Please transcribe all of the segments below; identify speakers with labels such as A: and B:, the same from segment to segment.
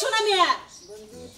A: শোনা মিয়া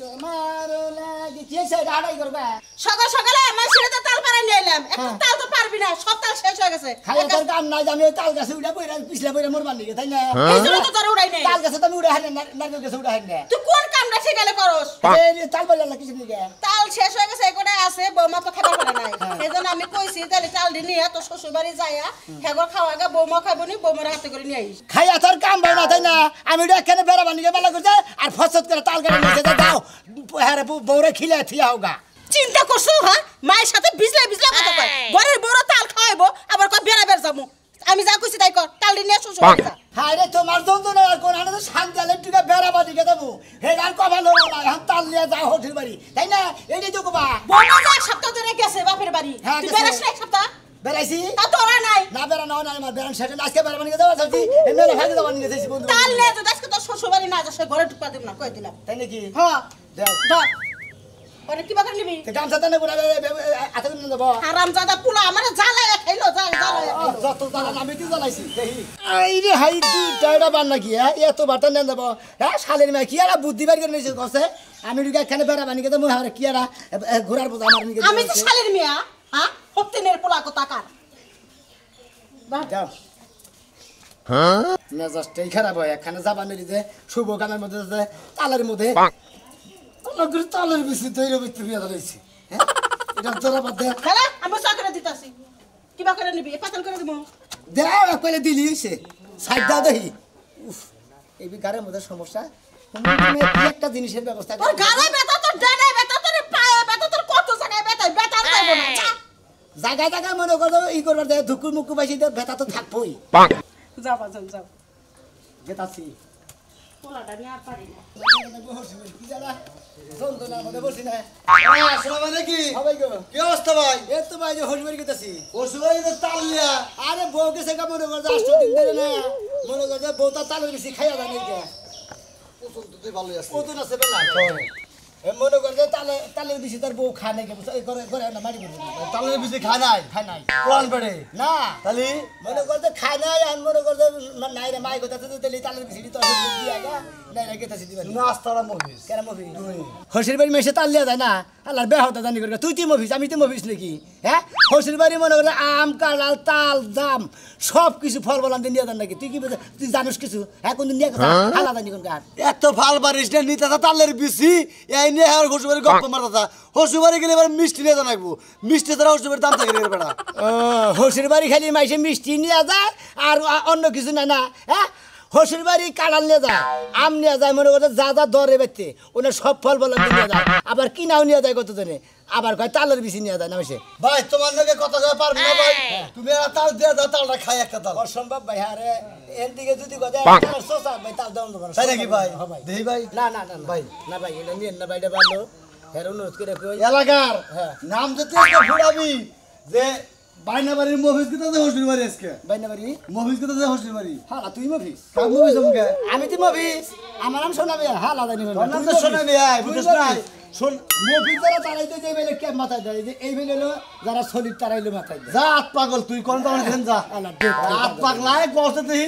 B: তোমার লাগি কি এসে রাড়াই করবে
A: সকাল সকালে আমার ছেলেটা তাল পাড়াই নিয়ে এলাম একটা তাল তো পারবি না সব তাল শেষ হয়ে গেছে
B: খাইয়া তোর কাম নাই আমি তাল গাছে উড়া বইরা পিছলা বইরা মরবার নিকে তাই না
A: এই জন্য তো তোর উড়াই নাই
B: তাল গাছে তুমি উড়া হানে নারকেল গাছে উড়া হানে
A: তুই কোন কামটা শিখালে করস
B: এই তাল বইরা লাগি কিছু নিকে
A: তাল শেষ হয়ে গেছে এकोটা আছে বৌমা তো খাবার পারে নাই এজন্য আমি কইছি তাহলে চাল দি নিয়া তো শ্বশুর বাড়ি যাইয়া হেগো খাওয়াগা বৌমা খাইবনি বৌমার হাতে করে নিয়ে আইস
B: খাইয়া তোর কাম বই না তাই না আমি উড়া এখানে বেড়াবার নিকে বেলা করতে আর ফসত করে তাল গাছে নিচে যাও হ্যাঁ বউরে খিলা থিয়া হোগা
A: চিন্তা করছো হ্যাঁ মায়ের সাথে বিজলা বিজলা কথা কয় ঘরের বড় তাল খাওয়াইবো আবার কয় বেড়া বের যামু আমি যা কইছি তাই কর তাল দি নিয়ে শ্বশুর বাড়ি যা
B: হায় রে তোমার যন্ত্রণা আর কোন আনন্দ শান্তি আলে টুকা বেড়াবার দিকে দেবো হে আর কভালো না এখন তাল নিয়ে যাও হোটেল বাড়ি তাই না এইটাই তো কবা
A: বৌমা যা এক সপ্তাহ ধরে গেছে বাপের বাড়ি
B: হ্যাঁ,
A: তুই
B: গেছে।
A: বেড়াস না এক সপ্তাহ
B: বেড়াইছি
A: তা তোরা নাই
B: না বেড়ানো না আমার বেড়ান সেটা আজকে বেড়াবার নিকে যাওয়া চাচ্ছি এমনি ভাগে যাবার নিকে যাইছি বন্ধু
A: তাল নিয়ে যদি আজকে তোর শ্বশুর বাড়ি না যাস ঘরে ঢুকা দেব না কই দিলাম
B: তাই নাকি
A: হ্যাঁ
B: দাও
A: ধর পরে কি বাকার নিবি
B: গামছা টানে পুরা আতে করে দেবো
A: হারামজাদা পুলা আমারে জ্বালায়া খাইলো জ্বালায়া খাইলো
B: যত জ্বালা আমি কি জ্বালাইছি দেখি এই রে হাই দুইটা বান নাকি হ্যাঁ এত বাটা নেন দেবো হ্যাঁ শালের মেয়ে কি আর বুদ্ধি বাড়ি করে নিয়েছে করছে আমি ঢুকে এখানে বেড়াবার নিকে দেবো আর কি আর ঘোরার বোঝা আমার নিকে
A: আমি তো শালের মিয়া হ্যাঁ হপ্তেনের পোলা কথা কার
B: যাও হ্যাঁ মেজাজটাই খারাপ হয় এখানে যাবার নিতে শুভ কামের মধ্যে তালের মধ্যে তালের বেশি তৈরি করতে বিয়ে ধরেছি হ্যাঁ এটা তোরা বাদ দে
A: খেলা আমি চাকরি দিতাছি কিবা করে নিবি পাতাল করে দিব
B: দেও একবারে দিলি সে সাইড দাও দেখি উফ এই গাড়ির মধ্যে সমস্যা তুমি কি একটা জিনিসের ব্যবস্থা
A: তোর গালে ব্যথা তোর ডানে ব্যথা তোর পায়ে ব্যথা তোর কত জায়গায় ব্যথা ব্যথা যাইব না
B: জায়গা জায়গা মনে করো ই করবার দেয় ধুকুর মুকু পাইছি তো ব্যথা তো থাকবোই
A: যাবা যাও যাও
B: যেতাছি
A: পোলাটা নিয়ে আর পারি না
B: কি জানা যন্ত্রণার মধ্যে বসি না
C: আসসালামু আলাইকুম
B: সবাই গো
C: কি অবস্থা ভাই
B: এই তো ভাই যে হসবাড়ি গেতাছি
C: ওসুবাই তো তালিয়া
B: আরে বউকে সেটা মনে করছে 8 দিন ধরে না মনে করছে বউ তার তালের বেশি খাইয়া জানি কে
C: পছন্দ তো ভালোই আছে
B: কত আছে বেলা মনে করছে তালের বেশি তার বউ খায় নাকি করে করে না মারি করছে
C: তালের বেশি খায় নাই
B: খায় নাই
C: কোরআন পড়ে
B: না
C: তালি
B: মনে করছে খায় নাই আর মনে করছে নাই রে মাই কথা তো তাহলে তালের বেশি তো দিয়া গা নাই রে গেতাছি দিবা
C: নাস্তারা মহিস
B: কেন মফি হসির বাড়ি মেসে তাল লিয়া যায় না আল্লাহর বেহতা জানি করে তুই তুই মফিস আমি তো মফিস নাকি হ্যাঁ হসির বাড়ি মনে করে আম কাঁঠাল তাল জাম সব কিছু ফল বলাম দিয়ে নিয়ে যান নাকি তুই কি তুই জানিস কিছু হ্যাঁ কোনদিন নিয়ে কথা আলাদা জানি কোন কার
C: এত ভাল বারিস না নিতে তালের বেশি এই নিয়ে আর হসুবাড়ি গপ্প মারতা হসুবাড়ি গেলে এবার মিষ্টি নিয়ে জানাকবো মিষ্টি ছাড়া হসুবাড়ির দাম থাকে রে বেটা
B: হসির বাড়ি খালি মাইসে মিষ্টি নিয়ে যায় আর অন্য কিছু না না হ্যাঁ হসির বাড়ি কাঁঠাল নিয়ে যায় আম নিয়ে যায় মনে করছে যা যা দরে বেচতে ওনার সব ফল বলাম নিয়ে যায় আবার কিনাও নিয়ে যায় কতজনে আবার কয় তালের বেশি নিয়ে যায় না মাসে
C: ভাই তোমার নাকি কথা কয়ে পারবো না ভাই তুমি আর তাল দিয়ে দাও তালটা খাই একটা তাল
B: অসম্ভব ভাই আরে এর দিকে যদি কথা সোসা ভাই তাল দাও না
C: তাই নাকি ভাই দেই ভাই
B: না না না ভাই না ভাই এটা নিয়ে না ভাই এটা ভালো এর অনুরোধ করে কই
C: এলাকার
B: হ্যাঁ।
C: নাম যদি একটা ফুরাবি যে বাইনা বাড়ির মফিস কিতা যে হসুর বাড়ি আজকে
B: ভাই না বাড়ি
C: মফিস কিতা যে হসুর বাড়ি
B: হ্যাঁ তুই মফিস
C: কাম মফিস আমাকে
B: আমি তুই মফিস আমার নাম শোনাবে হ্যাঁ লাদা নিবেন
C: তোর নাম তো শোনাবি আয় বুঝছ না
B: শোন মফিস যারা তারাইতে যে বেলে কে মাথায় দেয় যে এই বেলে যারা সলিড তারাইলে মাথায় দেয়
C: যা আত পাগল তুই কোন তো আমার যা
B: আল্লাহ
C: আত পাগলাই কষ্ট দেই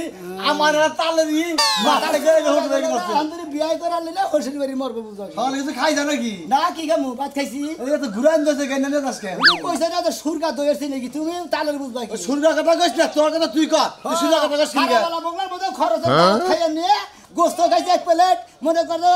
C: আমার তালে দি মাথায় গেলে হসুর বাড়ি করতে
B: আন্দরে বিয়ে করালে না হসির বাড়ি মরবে বুঝছো
C: তাহলে কিছু খাই যা নাকি
B: না কি খামু ভাত খাইছি
C: এই তো ঘুরান যাচ্ছে কেন না আজকে
B: তুই কইছ না তো সুরকা দইছি নাকি তুমি তালের বুঝবা কি
C: সুরগা কথা কইছ না তোর কথা তুই কর তুই সুরগা কথা কইছ কি
B: খাওয়ালা বগলার মধ্যে খরচ খাইয়া নিয়ে গোস্ত খাইছে এক প্লেট মনে করো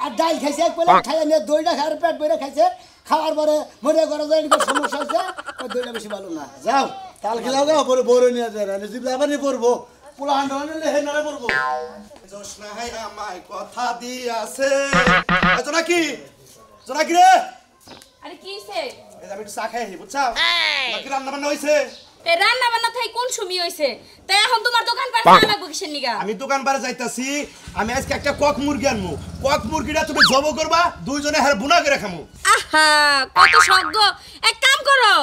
B: আর ডাল খাইছে এক প্লেট খাইয়া নিয়ে দইটা খাওয়ার পেট ভরে খাইছে খাওয়ার পরে মনে করো যে একটু সমস্যা হচ্ছে ওই দইটা বেশি ভালো না
C: যাও কাল খেলাও গা পরে বড় নিয়ে যায় রানি জিবলা আবার নিয়ে পড়বো পোলা হান্ডা নিলে হে নারে পড়বো জোসনা হাই আমায় কথা দিয়াছে জোনাকি জোনাকি রে
D: আরে কি হইছে
C: এই আমি একটু চা খাই বুঝছাও নাকি রান্না বান্না হইছে
D: এ রান্না বান্না থাই কোন সময় হইছে তাই এখন তোমার দোকান পার না লাগবো কিসের নিগা
C: আমি দোকান পারে যাইতাছি আমি আজকে একটা কক মুরগি আনমু কক মুরগিটা তুমি জব করবা দুইজনে হার বুনা করে খামু
D: আহা কত সজ্ঞ এক কাম করো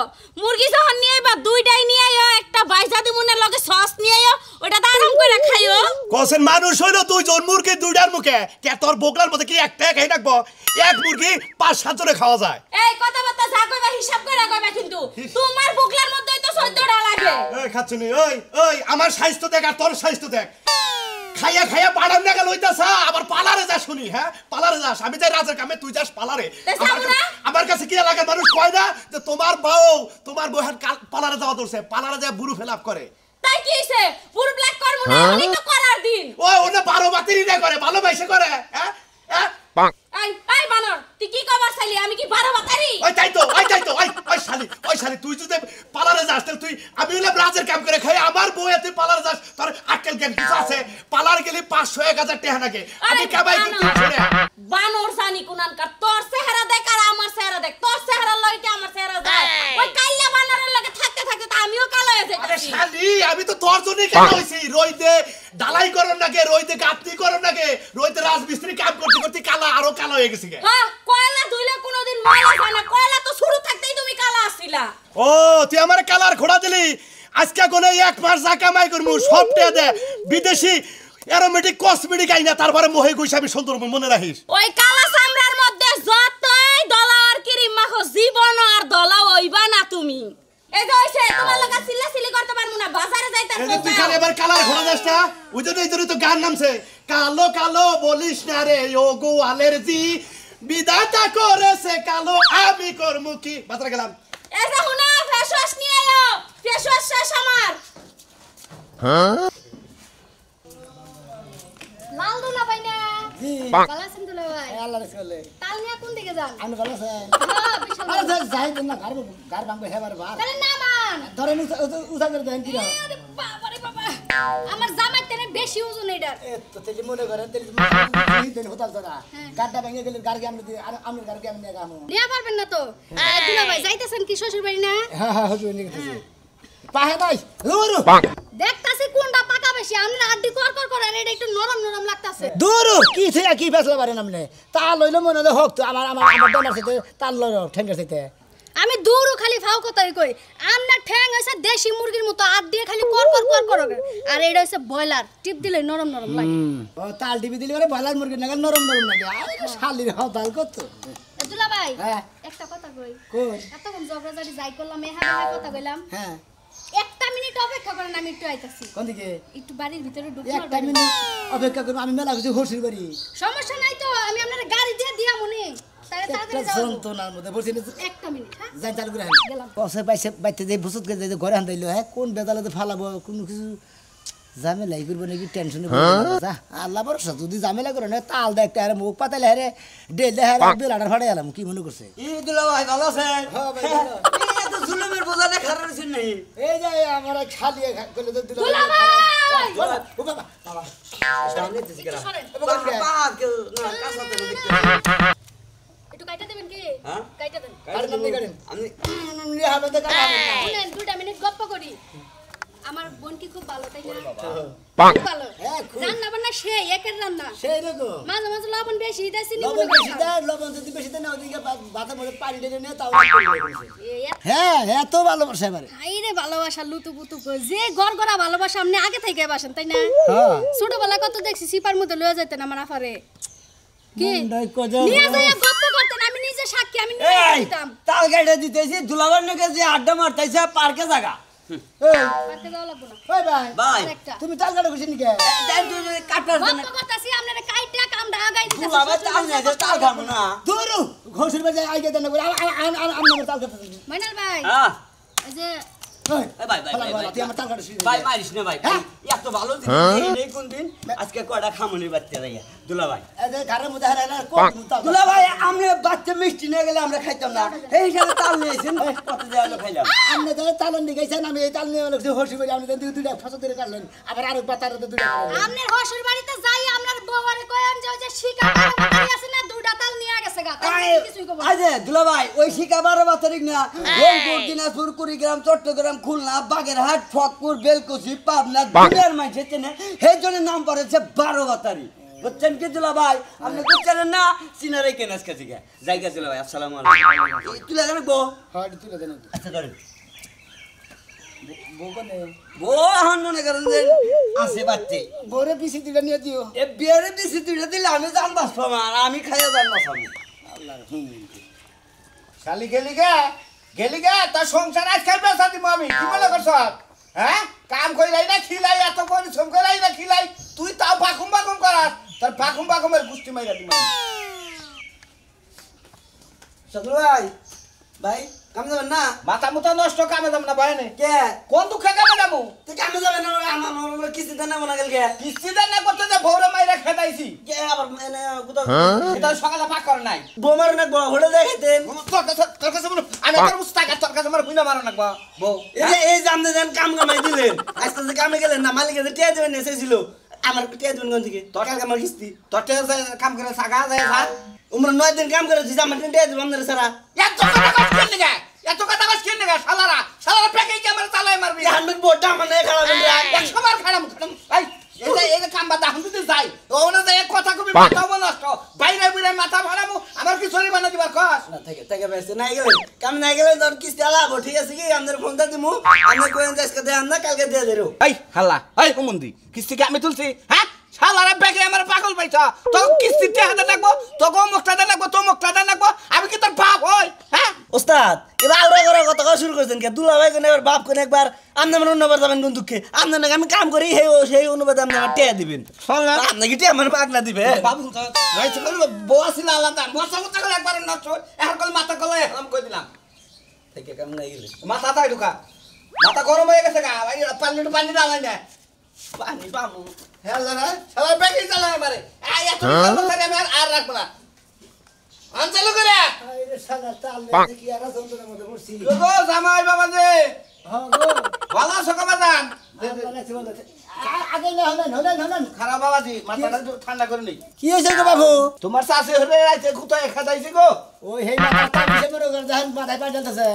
D: মুরগি যখন নিয়ে আইবা দুইটাই নিয়ে আইও একটা বাইজা দিমুনের লগে সস নিয়ে আইও ওটা তো আরাম করে খাইও
C: কোসেন মানুষ হইলো দুইজন মুরগি দুইটার মুখে কে তোর বোকলার মধ্যে কি একটা খাই রাখবো এক মুরগি 5-7 জনে খাওয়া যায়
D: এই কথাবার্তা যা কইবা হিসাব করে কইবা কিন্তু তোমার বুকলার মধ্যেই তো 14টা লাগে
C: এই খাচ্ছনি ওই ওই আমার স্বাস্থ্য দেখ আর তোর স্বাস্থ্য দেখ খাইয়া খাইয়া বাড়াম না গেল হইতাছা আবার পালারে যা শুনি হ্যাঁ পালারে যাস আমি যাই রাজার কামে তুই যাস পালারে আমার কাছে কি এলাকার মানুষ কয় না যে তোমার বউ পালারে যাওয়া দরছে পালারে যায় বুড়ো ফেলাপ করে
D: তাই কি হইছে পুরো ব্ল্যাক করব না উনি তো করার দিন
C: ওটা 12 বাতিরি না করে ভালোবাসে করে হ্যাঁ হ্যাঁ
D: এই বানর তুই কি কবার চাইলি আমি কি 12 বাতারি
C: ওই তাই তো ওই শালি তুই যদি পালারে যাস তাহলে তুই আমি হইলে রাজের কাম করে খাই আমার বউ এতে পালারে যাস তোর আক্কেল জ্ঞান কিছু আছে পালার গেলে 500 1000 টাকা নাকি আমি কামাই করতে ছেড়ে
D: বানর জানি কোনানকার তোর চেহারা দেখ আর আমার চেহারা দেখ তোর চেহারা লইতে আমার চেহারা যায় ওই কাইলা বানরের লগে থাকতে থাকতে তো আমিও কালো হয়ে যাই
C: আরে শালি আমি তো তোর জন্যই কালো হইছি রইতে ডালাই করন নাকি রইতে গাঁথনি করন নাকি রইতে রাজমিস্ত্রি কাম করতে করতে কালা আরো কালো হয়ে গেছে
D: হ্যাঁ কয়লা ধুইলে কোনোদিন ময়লা যায় না কয়লা তো শুরু থাকতেই তুমি কালা আসিলা
C: ও তুই আমার কালার ঘোড়া দিলি আজকে কোনে 1 মাস যা কামাই করমু সবটা দে বিদেশি অ্যারোমেটিক কসমেটিক আইনা তারপরে মোহে কইছ আমি সুন্দর মনে রাখিস
D: ওই কালা চামড়ার মধ্যে যতই দলার ক্রিম মাখো জীবন আর দলা হইবা না তুমি এই যে হইছে তোমার লাগা সিলি করতে পারমু না বাজারে যাইতা
C: এই তুই খালি এবার কালার ঘোড়া দাস না ওই জন্য তো গান নামছে কালো কালো বলিস না রে ও গো অ্যালার্জি বিধাতা করেছে কালো আমি করমু কি বাজারে গেলাম
D: এই যে হুনা ফেস ওয়াশ নিয়ে আয়ো ফেস ওয়াশ শেষ আমার
E: লাল দুলা ভাই না
B: জি
E: ভালো আছেন দুলা ভাই
B: আল্লাহর চলে
E: তাল নিয়ে কোন দিকে যান
B: আমি ভালো আছি
E: হ্যাঁ বিশাল
B: আরে যাই দেন না ঘর ভাঙবে হেবার বার
E: তাহলে না মান
B: ধরেন উঠা করে দেন কি রে
E: আরে বাবা রে বাবা আমার জামাই তেনে বেশি ওজন এটার
B: তো তেলি মনে করেন তেলি দিন হতাল তোরা গাড়টা ভেঙে গেলে গাড়ি আমি গাড়ি আমি নিয়ে গামু
E: নিয়ে পারবেন না তো দুলা ভাই যাইতেছেন কি শ্বশুর বাড়ি না
B: হ্যাঁ হুজুর নিয়ে গেছে পাহে নাই দূরু
E: দেখতাছি কোনটা পাকা বেশি আমরা আড্ডি কর করেন এটা একটু নরম নরম লাগতাছে
B: দূরু কি থেকে কি ফেসলা পারেন আপনি তা লইলো মনে হয় হোক তো আমার দোনার সাথে তার লইলো ঠেঙ্গের সাথে
E: আমি দূরও খালি ফাও কথাই কই আমনা ঠ্যাং হইছে দেশি মুরগির মতো আট দিয়ে খালি কর আর এটা হইছে ব্রয়লার টিপ দিলে নরম নরম লাগে
B: ও তাল টিপি দিলে পরে ব্রয়লার মুরগি নাগাল নরম নরম লাগে আরে শালির হতাল কত
E: দুলা ভাই
B: হ্যাঁ
E: একটা কথা কই
B: কই
E: এতক্ষণ জগরাজারি যাই করলাম এহাবে কথা কইলাম
B: হ্যাঁ
E: একটা মিনিট অপেক্ষা করেন আমি একটু আইতাছি
B: কোন দিকে
E: একটু বাড়ির ভিতরে ঢুকতে
B: একটা মিনিট অপেক্ষা করব আমি মেলা কিছু হসির বাড়ি
E: সমস্যা নাই তো আমি আপনার গাড়ি দিয়ে দিয়া মনে তাহলে তাড়াতাড়ি যাও
B: যন্ত্রণার মধ্যে বসে
E: একটা মিনিট হ্যাঁ
B: যাই চালু করে
E: গেলাম।
B: বসে পাইছে বাইতে যে ভুসুত করে যে ঘরে আনতাইলো হ্যাঁ কোন বেদালাতে ফালাবো কোনো কিছু ঝামেলাই করবো নাকি টেনশনে আল্লাহ ভরসা যদি ঝামেলা করে না তাল দেখ হারে মুখ পাতালে হারে ডেল হারে বেলাটার ফাড়ে গেলাম কি মনে করছে
F: দুলা ভাই ভালো আছেন
B: হ্যাঁ ভাই ভালো।
F: এত জুলুমের বোঝা না খারাপ হইছেন নাই
B: এই যে আমার খালিয়ে কইলে তো দিল
E: দুলা ভাই
B: ও বাবা বাবা
F: সামনে দিছি গেরা
E: সরেন।
F: বাবা কেউ না কাছাতে দেখতে
E: একটু কাইটা দিবেন কি
F: হ্যাঁ?
E: কাইটা দেন
B: আরে নাম নিয়ে করেন
F: আমি
B: নিয়ে হবে তো কাটা
E: শুনেন 2 মিনিট গপ্প করি আমার বোন কি খুব ভালো তাই না খুব ভালো
B: হ্যাঁ, খুব।
E: রান্না বান্না সেই একের রান্না
B: সেই রকম
E: মাঝে মাঝে লবণ বেশি দেয়ছি নি
B: লবণ বেশি দেয় লবণ যদি বেশি দেয় না ওদিকে ভাতের মধ্যে পানি ঢেলে নিয়ে তাও হ্যাঁ এত ভালোবাসা এবারে
E: হাইরে ভালোবাসা লুতু পুতু কই যে গড়গড়া ভালোবাসা আপনি আগে থেকে বাসেন তাই না
B: হ্যাঁ
E: ছোটবেলা কত দেখছি সিপার মধ্যে লয়ে যাইতেন আমার আফারে কি
B: মন্ডাই কজা
E: নিয়ে যাইয়া গপ্প করতেন আমি নিজে সাক্ষী আমি নিজে
F: এই
E: দিতাম
F: তাল গাইটা দিতেছি দুলাবার নাকি যে আড্ডা মারতাইছে পার্কে জায়গা
B: এই
E: পারতে যাওয়া লাগবো না
B: ওই ভাই
F: ভাই
E: একটা
B: তুমি তাল কাটা খুশি নিকে
F: কাটার জন্য
E: গপ্প করতাছি আপনারা কাইটা কামটা আগাই দিতেছি
F: দুলাবার তাল নাই তাল খাবো না
B: দূরু ঘষির বাজে আইগে দেন করে আমি তাল কাটা
E: মইনাল ভাই
F: হ্যাঁ
E: এই যে
B: ওই
F: ভাই ভাই
B: ভালো,
F: ভাই
B: ভালো, তুই আমার তাল কাটা
F: ভাই মারিস না ভাই
B: হ্যাঁ?
F: এত ভালো দিন এই কোন দিন আজকে কয়টা খামনি বাচ্চা রাইয়া দুলা ভাই
B: এই যে ঘরের মধ্যে হারা না কোন তাল
F: দুলা ভাই আমরা বাচ্চা মিষ্টি নিয়ে গেলে আমরা খাইতাম না এই হিসাবে তাল নিয়েছেন কত দেওয়া খাইলাম
B: আপনি তো তাল নিয়ে গেছেন আমি এই তাল নিয়ে লোক হসি বাড়ি আপনি দুইটা ফসল ধরে কাটলেন আবার আরো পাতার দুইটা
E: আপনার হসুর বাড়িতে যাই আপনার বউয়ারে কইন যে শিকা বাড়ি আছে না দুইটা তাল নিয়ে গেছে গা তাই কিছুই কব
F: আজে দুলা ভাই ওই শিকা 12 তারিখ না রংপুর দিনাজপুর কুড়িগ্রাম চট্টগ্রাম খুলনা বাগেরহাট ফকপুর বেলকুচি পাবনা দুনিয়ার মাঝে চেনে সেই জন্য নাম পড়েছে 12 তারিখ বুঝছেন কি দুলা ভাই আপনি বুঝছেন না সিনারে কেন আজকে থেকে জায়গা দুলা ভাই আসসালামু আলাইকুম তুলা কেন গো
B: হয় তুলে দেন
F: আচ্ছা ধরেন
B: বউকনে
F: বো এখন মনে করেন যে আছে বাচ্চে
B: বউরে পিছি দিলে নিয়ে দিও
F: এ বিয়ারে দিছি তুইটা দিলে আমি জান বাসপাম আর আমি খাইয়া জান বাসপাম
G: শালি গেলি গে তার সংসার আজকাল বেসা দিব আমি কি মনে করছ হ্যাঁ কাম কইলাই না খিলাই এত পরিশ্রম কইলাই না খিলাই তুই তাও ফাঁক তার বাকুমের গুষ্টি মাইরা দিমু
F: সকল ভাই ভাই কামে যাবেন না
G: মাথা মুতা নষ্ট কামে যাব না বাইনে
F: কে
G: কোন দুঃখে কামে যাবো
F: তুই কামে যাবেন না আমার কিস্তি দেন না মনে গেল কে
G: কিস্তি দেন না করতে যে ভৌরে মাইরা খেদাইছি
F: কে আবার এনে কোথাও
G: এটা সকালে পাক করে নাই
F: বোমার না হোটেল দেখাইতেন
G: তোর কাছে বলো আমি তোর উস্তাদ তোর কাছে আমার বুইনা মারা নাকবা বউ
F: এই যে আপনি দেন কাম কামাই দিলেন আজকে যে কামে গেলেন না মালিক যে টিয়া দেবেন এসেছিল আমার টিয়া দেবেন কোন থেকে তোর কালকে আমার কিস্তি
G: তোর কাম করে সাগা যায় স্যার
F: উমরা 9 দিন কাম করে দিছি আমার টিয়া দেবেন আপনারা সারা
G: এত কথা কস কেন লাগা শালারা পেকে কি আমার চালাই মারবি
F: হান্ড্রেড বোর্ডটা মানে খারাপ করে
G: 100 বার খারাপ ভাই এই কাম বাদ হুন দিতে যাই ওনা যাই কথা কবি মাথা নষ্ট বাইরে বাইরে মাথা ভাড়ামু আমার কি সরি বানা দিবার কস
F: না থেকে বেশি নাই গেলে কাম নাই গেলে তোর কিস্তি আলাবো ঠিক আছে কি আমাদের ফোন দা দিমু আমি কোয়েন আজকে দেন না কালকে দিয়ে দেরো
G: এই হাল্লা এই হুমন্দি কিস্তি কি আমি তুলছি হ্যাঁ শালারা বেগে আমার পাগল পাইছা তো কিস্তিতে হাতে রাখবো তো মুখটা দেন রাখবো তো মুখটা দেন রাখবো আমি কি তোর বাপ হই হ্যাঁ
F: ওস্তাদ এবার আউরা করা কথা শুরু করছেন কে দুলা ভাই কোন এবার বাপ কোন একবার আপনি আমার অন্যবার যাবেন কোন দুঃখে আপনি নাকি আমি কাম করি সেই অনুবাদে আপনি আমার টিয়া দিবেন আপনি কি টিয়া আমার পাগলা দিবে
G: বাবু রাইছে কল বসিলা আলাদা বসা কথা করে একবার নষ্ট এখন কল মাথা কল আমি কই দিলাম
F: থেকে কাম নাই গেলে
G: মাথা তাই ঢুকা মাথা গরম হয়ে গেছে গা ভাই পানি ডালাই না
F: পানি পামু
G: হেলা না শালা বেগে চালাই মারে এই এত কথা আমি আর রাখব না আনচালু করে
B: আরে শালা তাল কি আর যন্ত্রণার মধ্যে পড়ছি
G: গো জামাই বাবা যে
B: হ্যাঁ গো
G: ভালো সকা বাজান
B: আগে না হলেন
G: খারাপ বাবাজি মাথাটা ঠান্ডা করে নেই
B: কি হয়েছে গো বাবু
G: তোমার চাষি হলে রাইতে খুঁটায় খাদাইছে গো
B: ওই হেই মাথা তাল দিছে মনে করে জাহান মাথায় পা জ্বলতেছে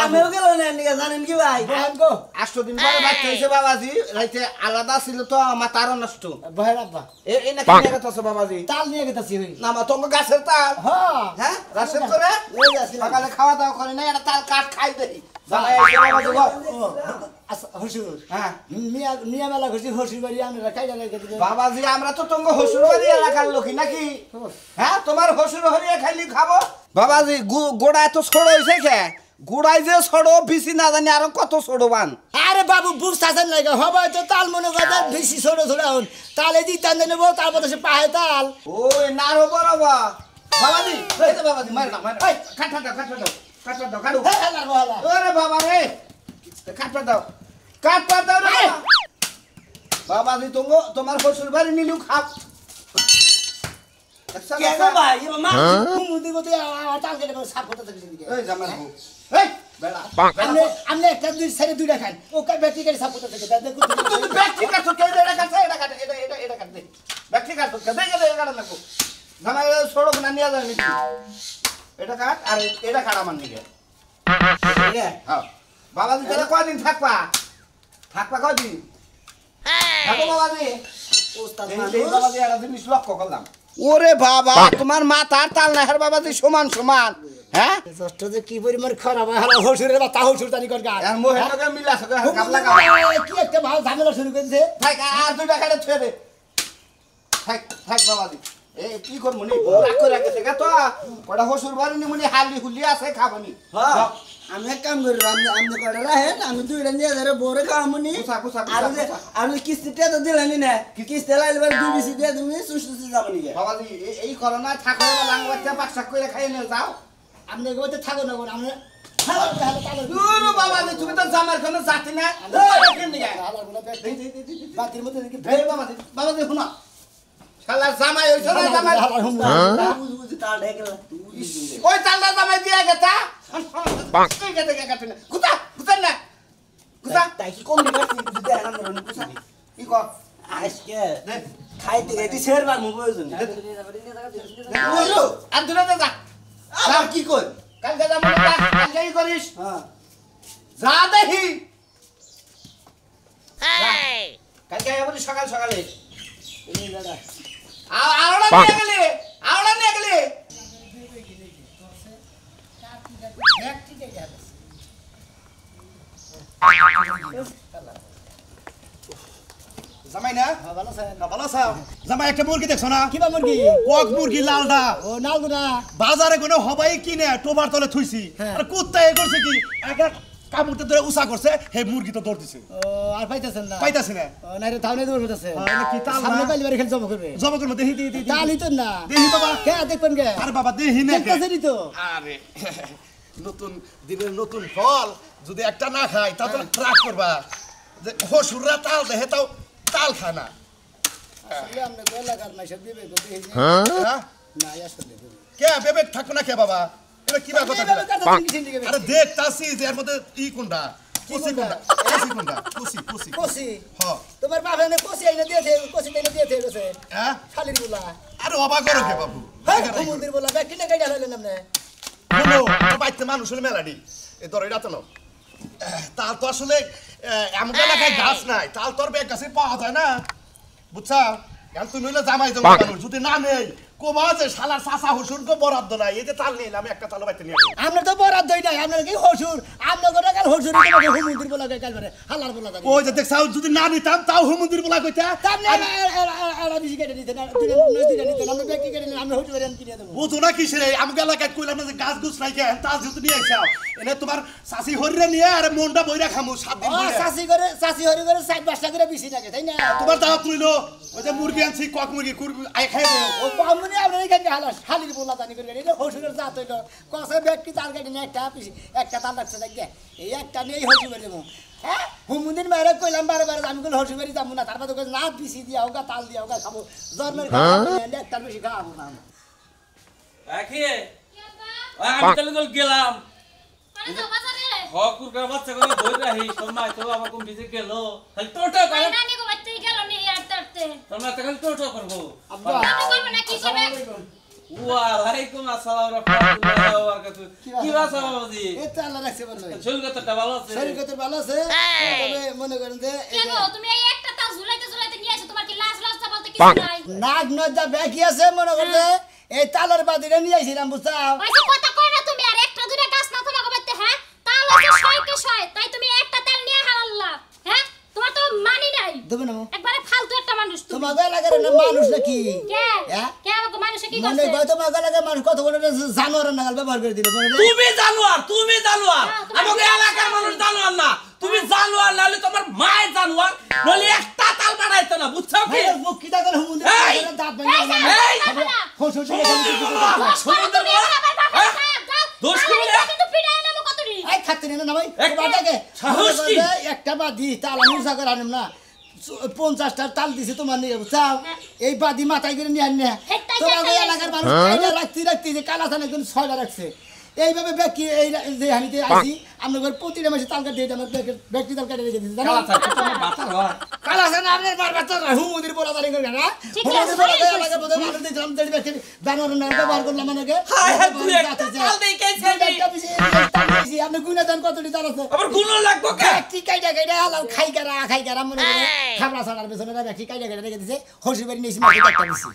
F: আমিও গেল না নিকে জানেন কি ভাই
B: বহান গো
G: 8 দিন পরে বাচ্চা হইছে বাবাজি রাইতে আলাদা ছিল তো মাথারও নষ্ট
B: বহের আব্বা
G: এই না কি গেছে বাবাজি
B: তাল নিয়ে গেতাছি হই
G: না মা তোমার গাছের তাল
B: হ্যাঁ
G: হ্যাঁ গাছের করে
B: ওই আসিলাম
G: সকালে খাওয়া দাওয়া করে না এটা তাল কাট খাই দেই জামাই এসে বাবাজি গো
B: আচ্ছা হসুর
G: হ্যাঁ
B: মিয়া মেলা ঘুরছি হসুর বাড়ি আমরা খাই জায়গা দিবে
G: বাবাজি আমরা তো তোমার হসুর বাড়ি এলাকার লোকই নাকি হ্যাঁ তোমার হসুর হরিয়ে খাইলি খাবো বাবাজি গোড়া এত ছড়ো হইছে কে গোড়ায় যে ছড়ো বিসি না জানি আরো কত ছড়ো বান
B: আরে বাবু বুঝতাছেন লাগে হবে তো তাল মনে করে বেশি ছোট ছোট হন তালে দিতাম নেবো তারপর সে পাহে তাল
G: ওই নারো বড়বা বাবাজি এই যে বাবাজি মার না মার এই কাটা দাও কাটু ওরে বাবা রে কাটটা দাও রে বাবাজি তোমার হসুর বাড়ি নিলু খাপ
F: কে গো ভাই এ মা
B: মুদি গতে তাল কেটে সাপ করতে থাকি
G: এই জামাই এই বেলা
B: আমনে একটা দুই সাইডে দুইটা খান ও কা ব্যাটারি গাড়ি সাপ করতে থাকি দেখো
G: তুই ব্যাটারি কাটছ কে এটা কাটছ এটা কাট দে ব্যাটারি কাটছ কে দে এটা কাট নাকো জামাই সড়ক না নিয়া যায় নাকি এটা কাট আর এটা কাট আমার নিকে হ্যাঁ বাবাজি তাহলে কয়দিন থাকবা কয়দিন থাকো বাবাজি
F: ওস্তাদ
G: এই বাবাজি একটা জিনিস লক্ষ্য করলাম ওরে বাবা তোমার মাথার তাল না হের বাবাজি সমান হ্যাঁ
B: কষ্ট যে কি পরিমাণ খারাপ হয় হালা হসুরের বা তা হসুর জানি কর গায়
G: আর মোহে তোকে মিলা সকে কাবলা
B: কি একটা ভালো ঝামেলা শুরু করেছে
G: থাক আর দুইটা কাটে ছুঁয়ে দে থাক বাবাজি এই কি করব নি রাগ করে গেছে গা তো কটা হসুর বাড়ি নি মনি হালি হুলি আছে খাবনি
F: হ্যাঁ আমি এক কাম করি আমি কটা রাহেন আমি দুইটা নিয়ে ধরে বড় খামনি
G: কুসা
F: আর কিস্তিটা তো দিলেনি না কিস্তি লাইলে দুই বিসি দিয়ে তুমি সুস্থ যাবনি কে
G: বাবাজি এই করোনা থাকো লাং বাচ্চা পাকশাক করে খাই নিয়ে যাও
B: আপনি গোতে থাকো না আমরা
G: দূর বাবাজি তুমি তো জামার কোনো জাতি না
B: বাতির মধ্যে
G: এই বাবাজি শুনো শালা জামাই হইছে না জামাই
F: বুঝি তা ঢেকে
G: ওই তালটা জামাই দিয়া গেতা কই গেতে কাটে না কুতা না কুতা
F: তাই কি কোন দিকে বুঝি দেয় না রনি বুঝি
G: কি কর
F: আজকে খাইতে খাইতে শেরবার মু প্রয়োজন
G: ওইলো আর দূরে যা
F: আর কি কই
G: কালকে যা মনে রাখ কালকে কি করিস
F: হ্যাঁ
G: যা দেখি কালকে বলি সকালে আওড়া নিয়ে গেলে
C: জামাই না ভালো আছো জামাই একটা মুরগি দেখছো না
B: কিবা মুরগি
C: কক মুরগি লালটা
B: ও নালগুনা
C: বাজারে কোনো হবাই কিনে টোবার তলে থুইছি আর কুত্তা এ করছে কি একটা কামড়তে ধরে উসা করছে হে মুরগি তো দৌড় দিছে
B: ও আর পাইতেছেন না
C: পাইতাছি না
B: ও না রে তাহলে দৌড় হইতাছে
C: এটা কি তাল
B: সামনে
C: না
B: পাইলে বাড়ি খেলে জব করবে
C: জবকের মধ্যে দেহি
B: তালই তো না
C: দেহি বাবা
B: কে দেখবেন কে
C: আরে বাবা দেহি না
B: দেখতেছেনি তো
C: আরে নতুন দিনের নতুন ফল যদি একটা না খাই তা তো ট্রাক করবা যে হসুররা তাল দেহে তাও তাল খায় না
B: আসলে আমরা গোলা কার মাইসব দিবে গো দেই
C: হ্যাঁ?
B: না আসলে দেবে
C: কে বিবেক থাকবে না কে বাবা এটা কি বা কথা কইলা? আরে দেখ তাসি যে এর মধ্যে ই কোনটা কুসি কোনটা কুসি
B: কোসি
C: হ্যাঁ
B: তোমার বাবা নে কোসি আইনা দিয়েছে কোসি আইনা দিয়েছে গেছে
C: হ্যাঁ
B: শালির গুলা
C: আরে অবাক করো কে বাবু
B: হ্যাঁ মন্দির বলা ব্যাগ কিনে গাইডা হইলেন আপনি
C: বলো বাইতে মানুষ হলে মেলাডি এই ধর এটা তো নাও তাল তো আসলে এমন এলাকায় গাছ নাই তাল তোর ব্যাগ গাছে পাওয়া যায় না বুঝছা এখন তুই নইলে জামাই দেবো মানুষ যদি না নেই কোমা যে শালার চাচা হুসুর কো বরাদ্দ নাই এই যে তাল নিয়ে আমি একটা তাল বাইতে নিয়ে আসি।
B: আমরা তো বরাদ দই নাই আপনার কি হসুর আমরা গোটা কাল হসুর তোমাকে হুমুন্দির বলা গাই কাল পারে হালার বলা গাই
C: ওই যে দেখছাও যদি না নিতাম তাও হুমুন্দির বলা কইতা
B: তামনে আর বেশি কেটে দিতে না দুই দিন নিতে আমরা ব্যাগ কেটে নিলাম আমরা হসুর আন কিনে দেব
C: বুঝো না কিসে আমি এলাকায় কইলাম না যে গাছ গুছ নাই কেন তাল যেহেতু নিয়ে আইসাও এনে তোমার চাষি হরিরে নিয়ে আর মনটা বইরা খামু 7 দিন
B: ও
C: বইরা।
B: চাষি হরি করে 7-5টা করে বেশি লাগে তাই না
C: তোমার দাওয়াত লইলো ওই যে মুরগি আনছি কক মুরগি কুরবি আই খাই দেও
B: ও পামনি আপনার এখানে হালাস শালির বলা জানি করে এটা হসুরের জাত হইলো কসে ব্যক্তি তার গাড়ি না একটা তাল রাখছে দেখে এই একটা নিয়েই হসু করে দেবো হ্যাঁ হুমুন্দির মায়েরা কইলাম বারে আমি কইলে হসু বাড়ি যাবো না তারপর তো না পিসি দিয়া হোক তাল দিয়া হোক খাবো জন্মের একটা বেশি খাওয়াবো না
H: রাখিয়ে আমি তাহলে তো গেলাম
E: মানে তো বাজারে
H: হকুর করে বাচ্চা করে ধরে রাখি সময় তো আমার কোন ভিজে গেল খালি টোটো করে
E: নানি গো বাচ্চা গেল নি আটতে আটতে
H: তোমরা তো খালি টোটো করবো
E: নানি করবে না কি করবে
H: ওয়ালাইকুম আসসালাম রাহমাতুল্লাহি ওয়া বারাকাতুহু কি বাসা বাবাজি
B: এই তো আল্লাহ রাখছে বললো
H: শরীর কতটা ভালো আছে
B: শরীর কত ভালো আছে তবে মনে করেন যে
E: কে গো তুমি এই একটা তাল ঝুলাইতে নিয়ে আসো তোমার কি লাজ লজ্জা বলতে কিছু নাই
B: নাক নজ্জা ব্যাকি আছে মনে করেন যে এই তালের বাদিরে নিয়ে আইছিলাম বুঝছাও
E: ওইসব কথা কই না তুমি আর একটা দুইটা গাছ না তোমাকে বলতে হ্যাঁ তাল আছে ছয়কে ছয় তাই তুমি একটা তাল নিয়ে হারাল্লা হ্যাঁ তোমার তো মানি নাই
B: দেবে না
E: একবারে ফালতু একটা মানুষ তুমি
B: তোমার এলাকার না মানুষ নাকি
E: কে
B: হ্যাঁ
E: কে আমাকে মানুষে কি
B: মনে
E: করছে
B: কয় তোমার এলাকার মানুষ কত বড় জানোয়ার নাগাল ব্যবহার করে দিল মনে
H: তুমি জানোয়ার আমাকে এলাকার মানুষ জানোয়ার না তুমি জানোয়ার নালে তোমার মায় জানোয়ার নলে একটা তাল বানাইতো না বুঝছো কি
B: ভাই মুখ কি দাদা হুমুন্দির
H: এই!
B: দাঁত
E: এই!
B: ভাঙা হসুর
E: তুমি আমার বাবা সাহেব যাও
H: দোষ কি বলে?
E: কিন্তু পিড়ায় নামো কতরি
B: এই খাতে না না ভাই
H: একটা
B: বাটাকে
H: সাহস কি?
B: একটা বাদি তাল আমি উজা করে আনম না 50টা তাল দিছে তোমার নিয়ে বুঝছাও এই বাদি মাথায় করে নিয়ে আনে
E: হেট্টাই
B: তোমার
E: হেট্টাই
B: এলাকার মানুষ এইটা রাখতে যে কালা থানা একদম 6টা রাখছে এইভাবে ব্যক্তি এই যে হানিতে আইছি আমরা প্রতিটা মাসে তাল কাটে আমার ব্যক্তি তাল কাটে রেখে দিছি জানো
H: কালা থাকে তোমার মাথা হয়
B: কালা থানা আপনার বারবার তো হুমুদির বলা জানি করে না
E: ঠিক
B: হুমুদির
E: আছে,
B: বলা
E: ঠিক আছে।
B: এলাকার মধ্যে মানুষ দিলাম দেড় ব্যক্তি বানর না ব্যবহার করলাম আমাকে
H: হায় হায় তুই একটা তাল দেই কেছি
B: আপনি গুনা দান কতটি তাল আছে
H: আবার গুণ লাগবো কে
B: ব্যক্তি কাইটা হালাও খাই কারা মনে করে খাবলা ছাড়ার পেছনে ব্যক্তি কাইটা রেখে দিছে হসি বাড়ি নিয়েছি মাটি একটা দিছি